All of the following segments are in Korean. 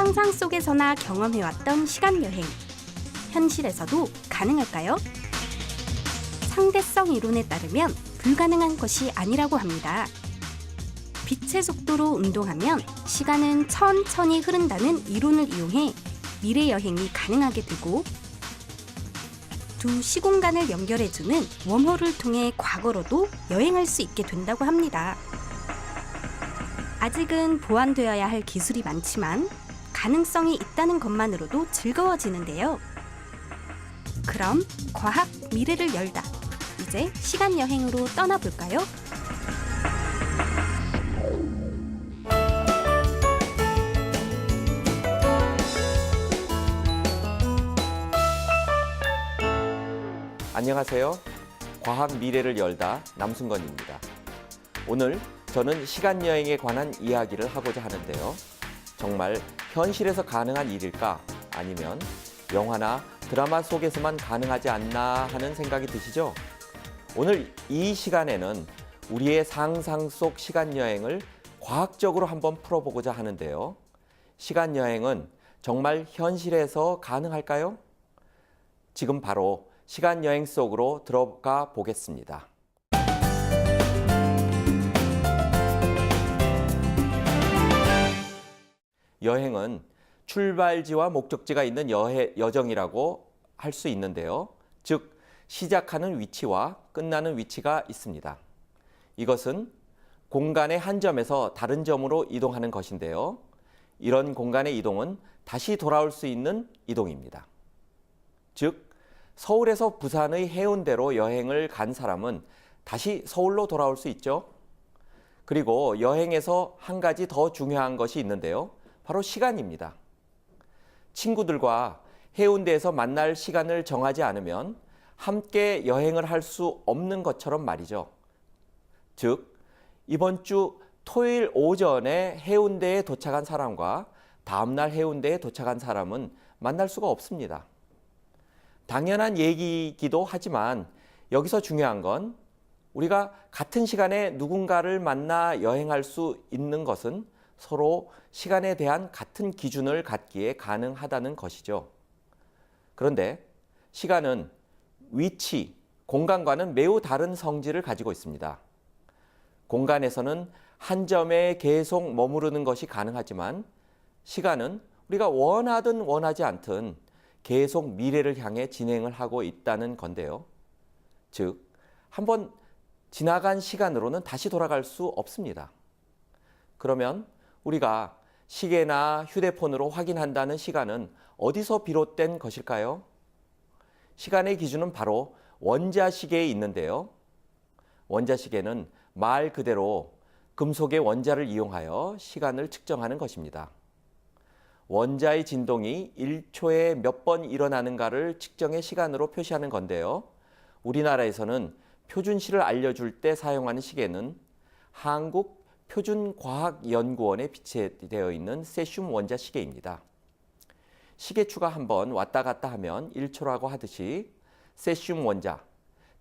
상상 속에서나 경험해왔던 시간여행. 현실에서도 가능할까요? 상대성 이론에 따르면 불가능한 것이 아니라고 합니다. 빛의 속도로 운동하면 시간은 천천히 흐른다는 이론을 이용해 미래 여행이 가능하게 되고, 두 시공간을 연결해주는 웜홀을 통해 과거로도 여행할 수 있게 된다고 합니다. 아직은 보완되어야 할 기술이 많지만 가능성이 있다는 것만으로도 즐거워지는데요. 그럼 과학 미래를 열다. 이제 시간 여행으로 떠나볼까요? 안녕하세요. 과학 미래를 열다 남순건입니다. 오늘 저는 시간 여행에 관한 이야기를 하고자 하는데요. 정말 현실에서 가능한 일일까? 아니면 영화나 드라마 속에서만 가능하지 않나 하는 생각이 드시죠? 오늘 이 시간에는 우리의 상상 속 시간 여행을 과학적으로 한번 풀어보고자 하는데요. 시간 여행은 정말 현실에서 가능할까요? 지금 바로 시간 여행 속으로 들어가 보겠습니다. 여행은 출발지와 목적지가 있는 여정이라고 할 수 있는데요. 즉, 시작하는 위치와 끝나는 위치가 있습니다. 이것은 공간의 한 점에서 다른 점으로 이동하는 것인데요. 이런 공간의 이동은 다시 돌아올 수 있는 이동입니다. 즉, 서울에서 부산의 해운대로 여행을 간 사람은 다시 서울로 돌아올 수 있죠. 그리고 여행에서 한 가지 더 중요한 것이 있는데요. 바로 시간입니다. 친구들과 해운대에서 만날 시간을 정하지 않으면 함께 여행을 할 수 없는 것처럼 말이죠. 즉, 이번 주 토요일 오전에 해운대에 도착한 사람과 다음날 해운대에 도착한 사람은 만날 수가 없습니다. 당연한 얘기이기도 하지만 여기서 중요한 건 우리가 같은 시간에 누군가를 만나 여행할 수 있는 것은 서로 시간에 대한 같은 기준을 갖기에 가능하다는 것이죠. 그런데 시간은 위치, 공간과는 매우 다른 성질을 가지고 있습니다. 공간에서는 한 점에 계속 머무르는 것이 가능하지만 시간은 우리가 원하든 원하지 않든 계속 미래를 향해 진행을 하고 있다는 건데요. 즉, 한번 지나간 시간으로는 다시 돌아갈 수 없습니다. 그러면 우리가 시계나 휴대폰으로 확인한다는 시간은 어디서 비롯된 것일까요? 시간의 기준은 바로 원자시계에 있는데요. 원자시계는 말 그대로 금속의 원자를 이용하여 시간을 측정하는 것입니다. 원자의 진동이 1초에 몇 번 일어나는가를 측정해 시간으로 표시하는 건데요. 우리나라에서는 표준시를 알려줄 때 사용하는 시계는 한국표준과학연구원에 비치되어 있는 세슘 원자시계입니다. 시계추가 한번 왔다 갔다 하면 1초라고 하듯이 세슘 원자,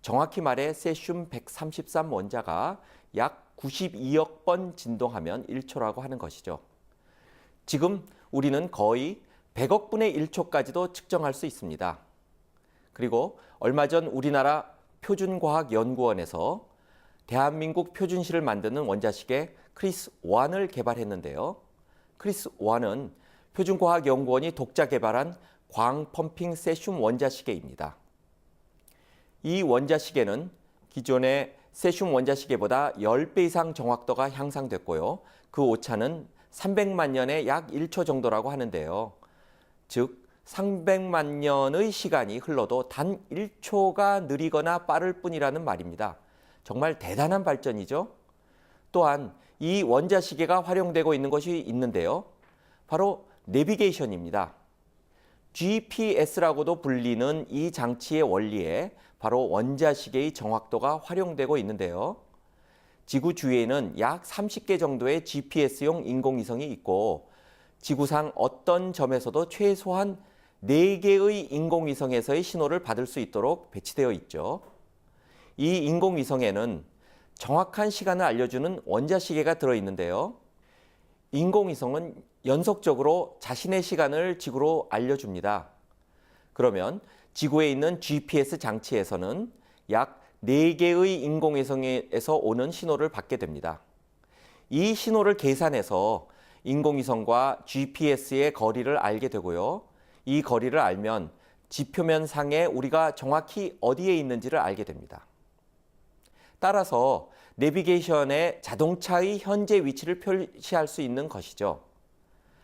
정확히 말해 세슘 133 원자가 약 92억 번 진동하면 1초라고 하는 것이죠. 지금 우리는 거의 100억 분의 1초까지도 측정할 수 있습니다. 그리고 얼마 전 우리나라 표준과학연구원에서 대한민국 표준시를 만드는 원자시계 크리스1을 개발했는데요. 크리스1은 표준과학연구원이 독자 개발한 광펌핑 세슘 원자시계입니다. 이 원자시계는 기존의 세슘 원자시계보다 10배 이상 정확도가 향상됐고요. 그 오차는 300만 년에 약 1초 정도라고 하는데요. 즉, 300만 년의 시간이 흘러도 단 1초가 느리거나 빠를 뿐이라는 말입니다. 정말 대단한 발전이죠. 또한 이 원자시계가 활용되고 있는 것이 있는데요. 바로 내비게이션입니다. GPS라고도 불리는 이 장치의 원리에 바로 원자시계의 정확도가 활용되고 있는데요. 지구 주위에는 약 30개 정도의 GPS용 인공위성이 있고 지구상 어떤 점에서도 최소한 4개의 인공위성에서의 신호를 받을 수 있도록 배치되어 있죠. 이 인공위성에는 정확한 시간을 알려주는 원자시계가 들어있는데요. 인공위성은 연속적으로 자신의 시간을 지구로 알려줍니다. 그러면 지구에 있는 GPS 장치에서는 약 4개의 인공위성에서 오는 신호를 받게 됩니다. 이 신호를 계산해서 인공위성과 GPS의 거리를 알게 되고요. 이 거리를 알면 지표면 상에 우리가 정확히 어디에 있는지를 알게 됩니다. 따라서 내비게이션에 자동차의 현재 위치를 표시할 수 있는 것이죠.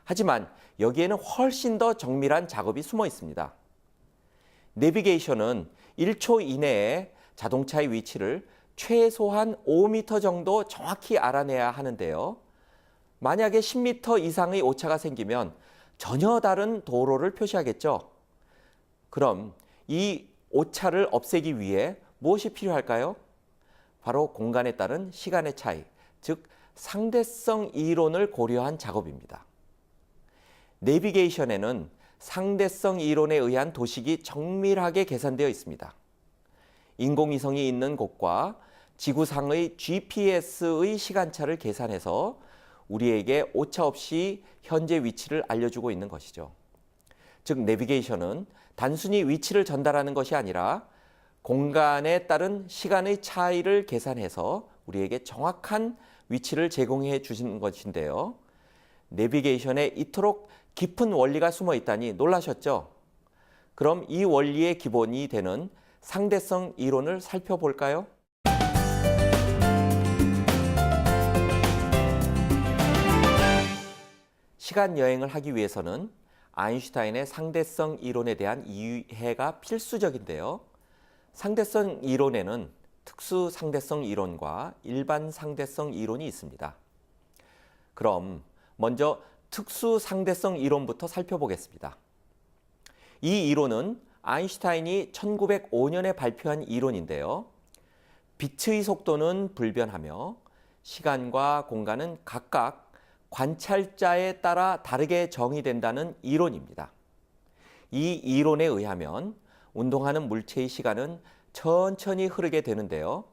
하지만 여기에는 훨씬 더 정밀한 작업이 숨어 있습니다. 내비게이션은 1초 이내에 자동차의 위치를 최소한 5m 정도 정확히 알아내야 하는데요. 만약에 10m 이상의 오차가 생기면 전혀 다른 도로를 표시하겠죠. 그럼 이 오차를 없애기 위해 무엇이 필요할까요? 바로 공간에 따른 시간의 차이, 즉 상대성 이론을 고려한 작업입니다. 내비게이션에는 상대성 이론에 의한 도식이 정밀하게 계산되어 있습니다. 인공위성이 있는 곳과 지구상의 GPS의 시간차를 계산해서 우리에게 오차 없이 현재 위치를 알려주고 있는 것이죠. 즉 내비게이션은 단순히 위치를 전달하는 것이 아니라 공간에 따른 시간의 차이를 계산해서 우리에게 정확한 위치를 제공해 주시는 것인데요. 내비게이션에 이토록 깊은 원리가 숨어 있다니 놀라셨죠? 그럼 이 원리의 기본이 되는 상대성 이론을 살펴볼까요? 시간 여행을 하기 위해서는 아인슈타인의 상대성 이론에 대한 이해가 필수적인데요. 상대성 이론에는 특수 상대성 이론과 일반 상대성 이론이 있습니다. 그럼 먼저 특수 상대성 이론부터 살펴보겠습니다. 이 이론은 아인슈타인이 1905년에 발표한 이론인데요. 빛의 속도는 불변하며 시간과 공간은 각각 관찰자에 따라 다르게 정의된다는 이론입니다. 이 이론에 의하면 운동하는 물체의 시간은 천천히 흐르게 되는데요.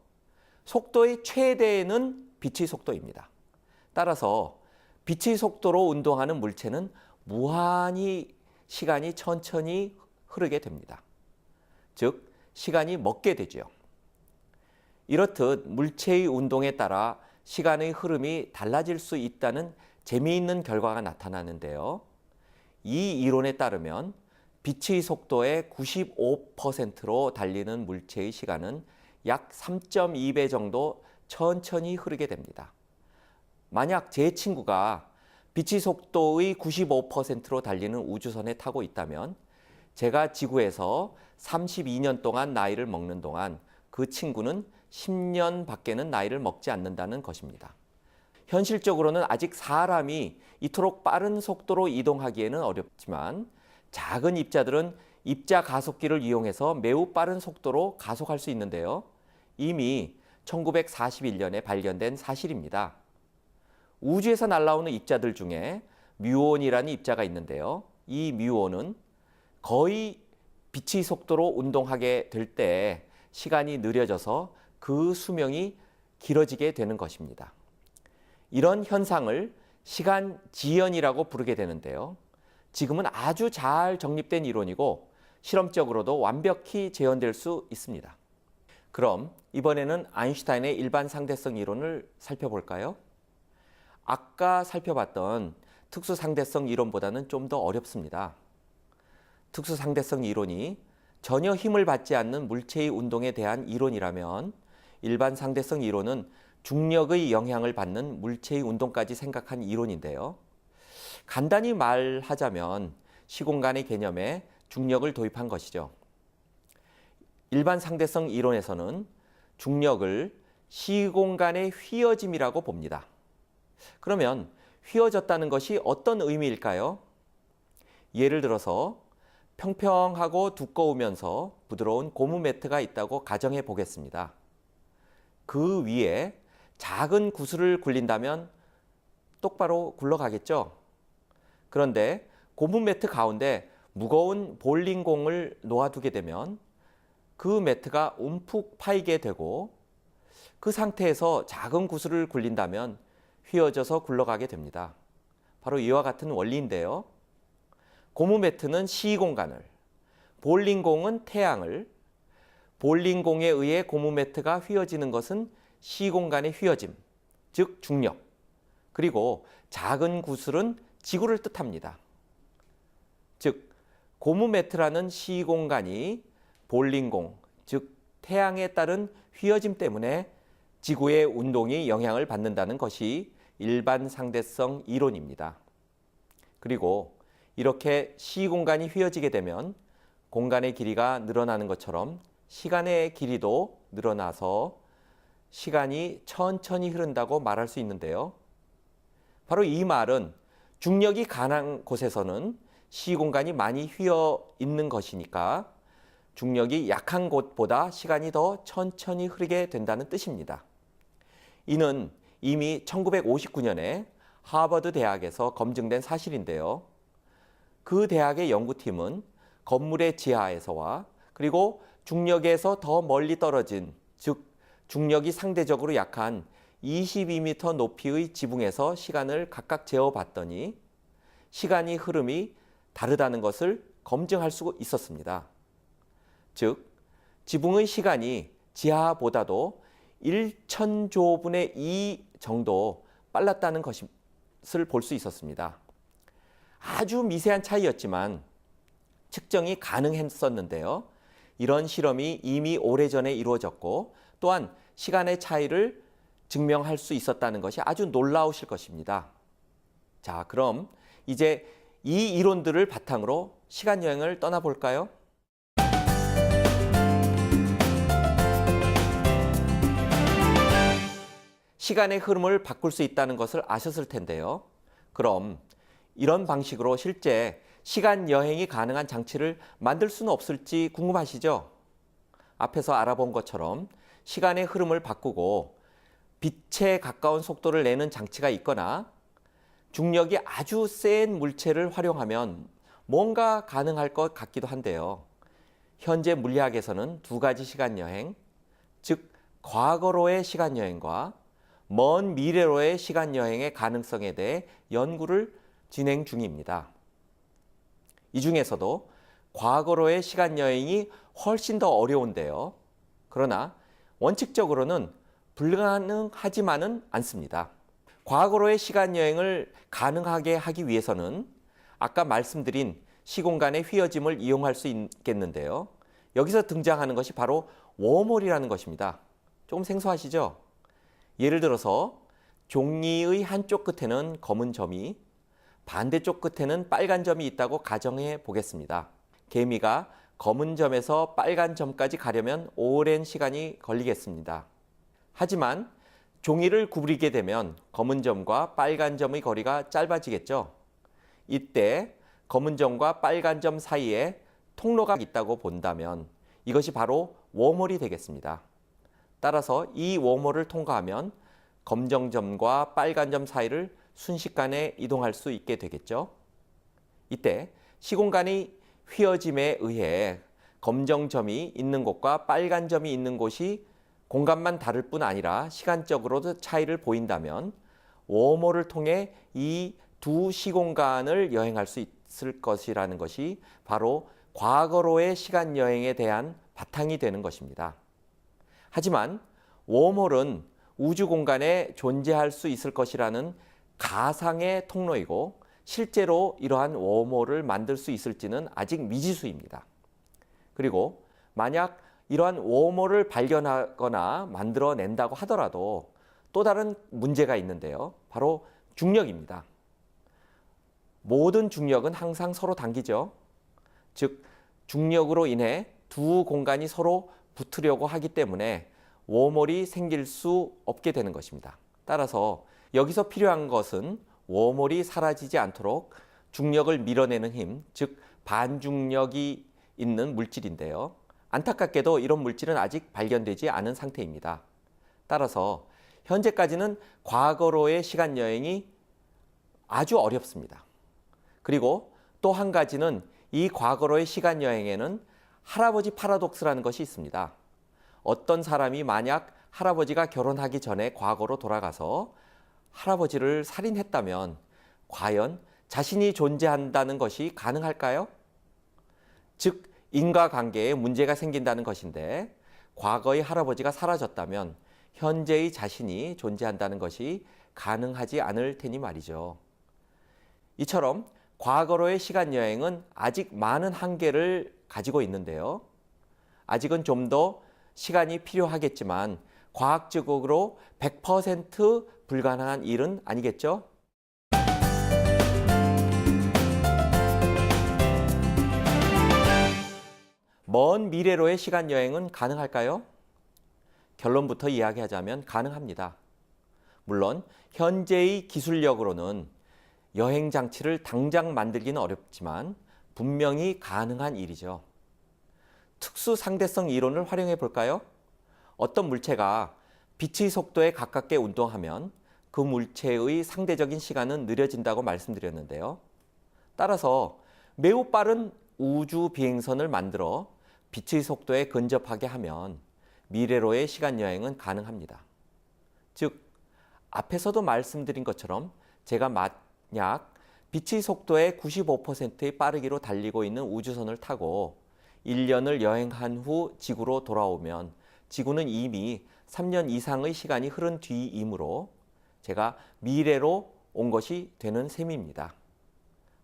속도의 최대는 빛의 속도입니다. 따라서 빛의 속도로 운동하는 물체는 무한히 시간이 천천히 흐르게 됩니다. 즉, 시간이 먹게 되죠. 이렇듯 물체의 운동에 따라 시간의 흐름이 달라질 수 있다는 재미있는 결과가 나타나는데요. 이 이론에 따르면 빛의 속도의 95%로 달리는 물체의 시간은 약 3.2배 정도 천천히 흐르게 됩니다. 만약 제 친구가 빛의 속도의 95%로 달리는 우주선에 타고 있다면 제가 지구에서 32년 동안 나이를 먹는 동안 그 친구는 10년 밖에는 나이를 먹지 않는다는 것입니다. 현실적으로는 아직 사람이 이토록 빠른 속도로 이동하기에는 어렵지만 작은 입자들은 입자 가속기를 이용해서 매우 빠른 속도로 가속할 수 있는데요. 이미 1941년에 발견된 사실입니다. 우주에서 날아오는 입자들 중에 뮤온이라는 입자가 있는데요. 이 뮤온은 거의 빛의 속도로 운동하게 될 때 시간이 느려져서 그 수명이 길어지게 되는 것입니다. 이런 현상을 시간 지연이라고 부르게 되는데요. 지금은 아주 잘 정립된 이론이고 실험적으로도 완벽히 재현될 수 있습니다. 그럼 이번에는 아인슈타인의 일반 상대성 이론을 살펴볼까요? 아까 살펴봤던 특수 상대성 이론보다는 좀 더 어렵습니다. 특수 상대성 이론이 전혀 힘을 받지 않는 물체의 운동에 대한 이론이라면 일반 상대성 이론은 중력의 영향을 받는 물체의 운동까지 생각한 이론인데요. 간단히 말하자면 시공간의 개념에 중력을 도입한 것이죠. 일반 상대성 이론에서는 중력을 시공간의 휘어짐이라고 봅니다. 그러면 휘어졌다는 것이 어떤 의미일까요? 예를 들어서 평평하고 두꺼우면서 부드러운 고무 매트가 있다고 가정해 보겠습니다. 그 위에 작은 구슬을 굴린다면 똑바로 굴러가겠죠? 그런데 고무 매트 가운데 무거운 볼링공을 놓아두게 되면 그 매트가 움푹 파이게 되고 그 상태에서 작은 구슬을 굴린다면 휘어져서 굴러가게 됩니다. 바로 이와 같은 원리인데요. 고무 매트는 시공간을, 볼링공은 태양을, 볼링공에 의해 고무 매트가 휘어지는 것은 시공간의 휘어짐, 즉 중력, 그리고 작은 구슬은 지구를 뜻합니다. 즉 고무 매트라는 시공간이 볼링공, 즉 태양에 따른 휘어짐 때문에 지구의 운동이 영향을 받는다는 것이 일반 상대성 이론입니다. 그리고 이렇게 시공간이 휘어지게 되면 공간의 길이가 늘어나는 것처럼 시간의 길이도 늘어나서 시간이 천천히 흐른다고 말할 수 있는데요. 바로 이 말은 중력이 강한 곳에서는 시공간이 많이 휘어 있는 것이니까 중력이 약한 곳보다 시간이 더 천천히 흐르게 된다는 뜻입니다. 이는 이미 1959년에 하버드 대학에서 검증된 사실인데요. 그 대학의 연구팀은 건물의 지하에서와 그리고 중력에서 더 멀리 떨어진, 즉 중력이 상대적으로 약한 22m 높이의 지붕에서 시간을 각각 재어봤더니 시간이 흐름이 다르다는 것을 검증할 수 있었습니다. 즉 지붕의 시간이 지하보다도 1,000조분의 2 정도 빨랐다는 것을 볼 수 있었습니다. 아주 미세한 차이였지만 측정이 가능했었는데요. 이런 실험이 이미 오래전에 이루어졌고 또한 시간의 차이를 증명할 수 있었다는 것이 아주 놀라우실 것입니다. 자, 그럼 이제 이 이론들을 바탕으로 시간 여행을 떠나볼까요? 시간의 흐름을 바꿀 수 있다는 것을 아셨을 텐데요. 그럼 이런 방식으로 실제 시간 여행이 가능한 장치를 만들 수는 없을지 궁금하시죠? 앞에서 알아본 것처럼 시간의 흐름을 바꾸고 빛에 가까운 속도를 내는 장치가 있거나 중력이 아주 센 물체를 활용하면 뭔가 가능할 것 같기도 한데요. 현재 물리학에서는 두 가지 시간 여행, 즉 과거로의 시간 여행과 먼 미래로의 시간 여행의 가능성에 대해 연구를 진행 중입니다. 이 중에서도 과거로의 시간 여행이 훨씬 더 어려운데요. 그러나 원칙적으로는 불가능하지만은 않습니다. 과거로의 시간 여행을 가능하게 하기 위해서는 아까 말씀드린 시공간의 휘어짐을 이용할 수 있겠는데요. 여기서 등장하는 것이 바로 웜홀이라는 것입니다. 조금 생소하시죠? 예를 들어서 종이의 한쪽 끝에는 검은 점이 반대쪽 끝에는 빨간 점이 있다고 가정해 보겠습니다. 개미가 검은 점에서 빨간 점까지 가려면 오랜 시간이 걸리겠습니다. 하지만 종이를 구부리게 되면 검은 점과 빨간 점의 거리가 짧아지겠죠. 이때 검은 점과 빨간 점 사이에 통로가 있다고 본다면 이것이 바로 웜홀이 되겠습니다. 따라서 이 웜홀을 통과하면 검정점과 빨간 점 사이를 순식간에 이동할 수 있게 되겠죠. 이때 시공간의 휘어짐에 의해 검정점이 있는 곳과 빨간 점이 있는 곳이 공간만 다를 뿐 아니라 시간적으로도 차이를 보인다면 웜홀을 통해 이 두 시공간을 여행할 수 있을 것이라는 것이 바로 과거로의 시간 여행에 대한 바탕이 되는 것입니다. 하지만 웜홀은 우주 공간에 존재할 수 있을 것이라는 가상의 통로이고 실제로 이러한 웜홀을 만들 수 있을지는 아직 미지수입니다. 그리고 만약 이러한 웜홀을 발견하거나 만들어낸다고 하더라도 또 다른 문제가 있는데요. 바로 중력입니다. 모든 중력은 항상 서로 당기죠. 즉 중력으로 인해 두 공간이 서로 붙으려고 하기 때문에 웜홀이 생길 수 없게 되는 것입니다. 따라서 여기서 필요한 것은 웜홀이 사라지지 않도록 중력을 밀어내는 힘, 즉 반중력이 있는 물질인데요. 안타깝게도 이런 물질은 아직 발견되지 않은 상태입니다. 따라서 현재까지는 과거로의 시간 여행이 아주 어렵습니다. 그리고 또 한 가지는 이 과거로의 시간 여행에는 할아버지 파라독스라는 것이 있습니다. 어떤 사람이 만약 할아버지가 결혼하기 전에 과거로 돌아가서 할아버지를 살인했다면 과연 자신이 존재한다는 것이 가능할까요? 즉, 인과관계에 문제가 생긴다는 것인데, 과거의 할아버지가 사라졌다면 현재의 자신이 존재한다는 것이 가능하지 않을 테니 말이죠. 이처럼 과거로의 시간 여행은 아직 많은 한계를 가지고 있는데요. 아직은 좀 더 시간이 필요하겠지만 과학적으로 100% 불가능한 일은 아니겠죠? 먼 미래로의 시간 여행은 가능할까요? 결론부터 이야기하자면 가능합니다. 물론 현재의 기술력으로는 여행 장치를 당장 만들기는 어렵지만 분명히 가능한 일이죠. 특수 상대성 이론을 활용해 볼까요? 어떤 물체가 빛의 속도에 가깝게 운동하면 그 물체의 상대적인 시간은 느려진다고 말씀드렸는데요. 따라서 매우 빠른 우주 비행선을 만들어 빛의 속도에 근접하게 하면 미래로의 시간 여행은 가능합니다. 즉, 앞에서도 말씀드린 것처럼 제가 만약 빛의 속도의 95%의 빠르기로 달리고 있는 우주선을 타고 1년을 여행한 후 지구로 돌아오면 지구는 이미 3년 이상의 시간이 흐른 뒤이므로 제가 미래로 온 것이 되는 셈입니다.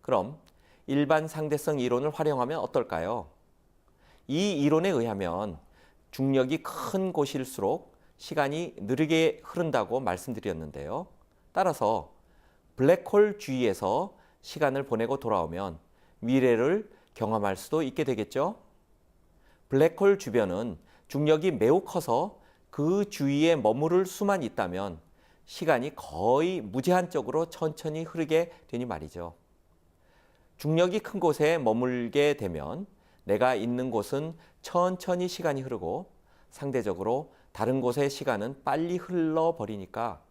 그럼 일반 상대성 이론을 활용하면 어떨까요? 이 이론에 의하면 중력이 큰 곳일수록 시간이 느리게 흐른다고 말씀드렸는데요. 따라서 블랙홀 주위에서 시간을 보내고 돌아오면 미래를 경험할 수도 있게 되겠죠. 블랙홀 주변은 중력이 매우 커서 그 주위에 머무를 수만 있다면 시간이 거의 무제한적으로 천천히 흐르게 되니 말이죠. 중력이 큰 곳에 머물게 되면 내가 있는 곳은 천천히 시간이 흐르고 상대적으로 다른 곳의 시간은 빨리 흘러버리니까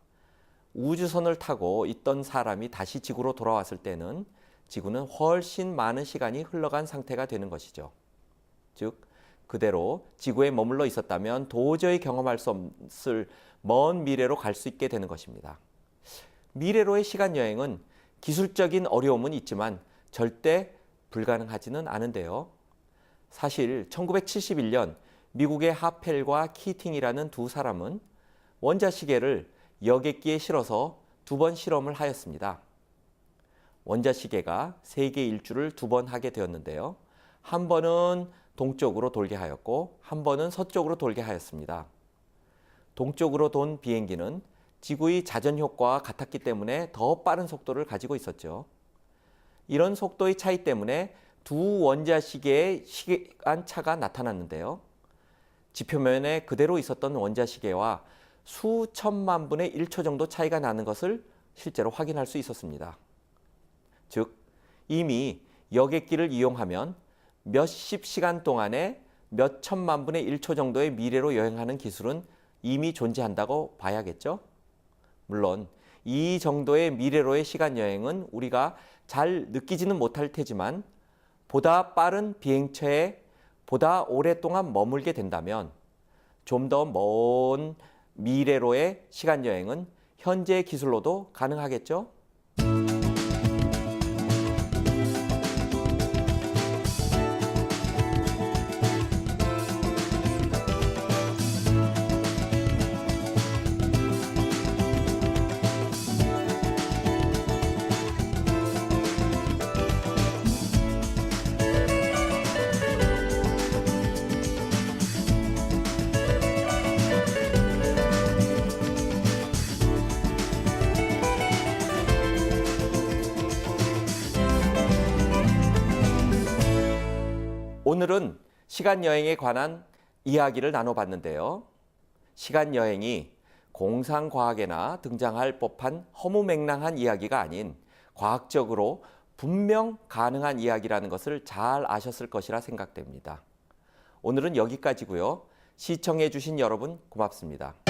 우주선을 타고 있던 사람이 다시 지구로 돌아왔을 때는 지구는 훨씬 많은 시간이 흘러간 상태가 되는 것이죠. 즉, 그대로 지구에 머물러 있었다면 도저히 경험할 수 없을 먼 미래로 갈 수 있게 되는 것입니다. 미래로의 시간 여행은 기술적인 어려움은 있지만 절대 불가능하지는 않은데요. 사실 1971년 미국의 하펠과 키팅이라는 두 사람은 원자시계를 여객기에 실어서 2번 실험을 하였습니다. 원자시계가 세계 일주를 2번 하게 되었는데요. 한 번은 동쪽으로 돌게 하였고 한 번은 서쪽으로 돌게 하였습니다. 동쪽으로 돈 비행기는 지구의 자전 효과와 같았기 때문에 더 빠른 속도를 가지고 있었죠. 이런 속도의 차이 때문에 두 원자시계의 시간 차가 나타났는데요. 지표면에 그대로 있었던 원자시계와 수천만 분의 1초 정도 차이가 나는 것을 실제로 확인할 수 있었습니다. 즉, 이미 여객기를 이용하면 몇십 시간 동안에 몇 천만 분의 1초 정도의 미래로 여행하는 기술은 이미 존재한다고 봐야겠죠? 물론 이 정도의 미래로의 시간 여행은 우리가 잘 느끼지는 못할 테지만 보다 빠른 비행처에 보다 오랫동안 머물게 된다면 좀 더 먼 미래로의 시간 여행은 현재의 기술로도 가능하겠죠? 오늘은 시간 여행에 관한 이야기를 나눠봤는데요. 시간 여행이 공상과학에나 등장할 법한 허무맹랑한 이야기가 아닌 과학적으로 분명 가능한 이야기라는 것을 잘 아셨을 것이라 생각됩니다. 오늘은 여기까지고요. 시청해 주신 여러분 고맙습니다.